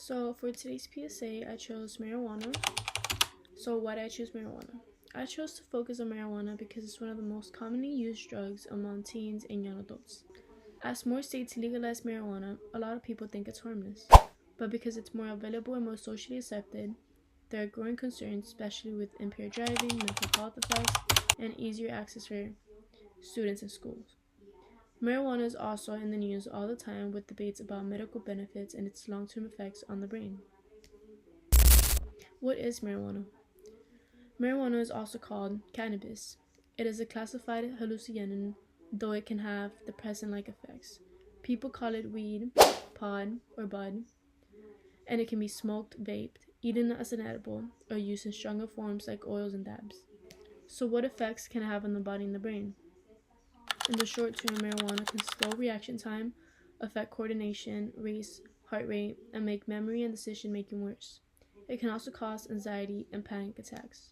So for today's PSA, I chose marijuana. So why did I choose marijuana? I chose to focus on marijuana because it's one of the most commonly used drugs among teens and young adults. As more states legalize marijuana, a lot of people think it's harmless. But because it's more available and more socially accepted, there are growing concerns, especially with impaired driving, mental health effects, and easier access for students in schools. Marijuana is also in the news all the time with debates about medical benefits and its long-term effects on the brain. What is marijuana? Marijuana is also called cannabis. It is a classified hallucinogen, though it can have depressant-like effects. People call it weed, pod, or bud, and it can be smoked, vaped, eaten as an edible, or used in stronger forms like oils and dabs. So what effects can it have on the body and the brain? In the short term, marijuana can slow reaction time, affect coordination, raise heart rate, and make memory and decision making worse. It can also cause anxiety and panic attacks.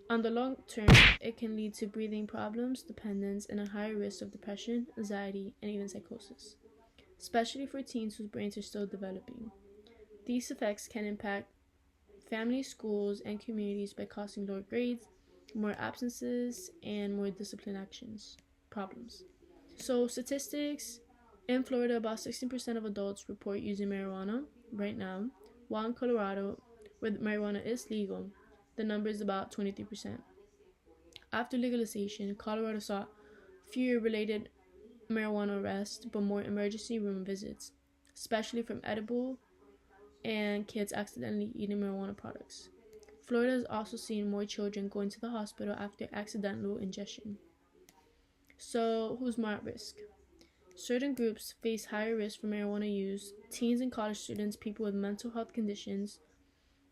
On the long term, it can lead to breathing problems, dependence, and a higher risk of depression, anxiety, and even psychosis, especially for teens whose brains are still developing. These effects can impact families, schools, and communities by causing lower grades, more absences, and more discipline actions problems. So statistics, in Florida, about 16% of adults report using marijuana right now, while in Colorado, where marijuana is legal, the number is about 23%. After legalization, Colorado saw fewer related marijuana arrests, but more emergency room visits, especially from edible and kids accidentally eating marijuana products. Florida has also seen more children going to the hospital after accidental ingestion. So, who's more at risk? Certain groups face higher risk for marijuana use. Teens and college students, people with mental health conditions,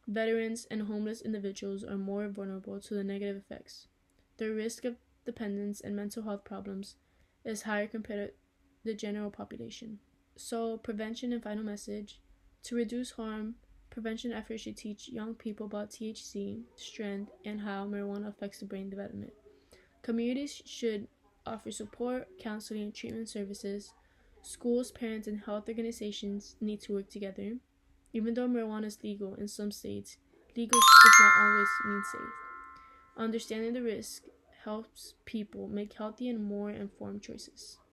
veterans, and homeless individuals are more vulnerable to the negative effects. Their risk of dependence and mental health problems is higher compared to the general population. So, prevention and final message. To reduce harm, prevention efforts should teach young people about THC, strength, and how marijuana affects the brain development. Communities should offer support, counseling, and treatment services. Schools, parents, and health organizations need to work together. Even though marijuana is legal in some states, legal does not always mean safe. Understanding the risk helps people make healthy and more informed choices.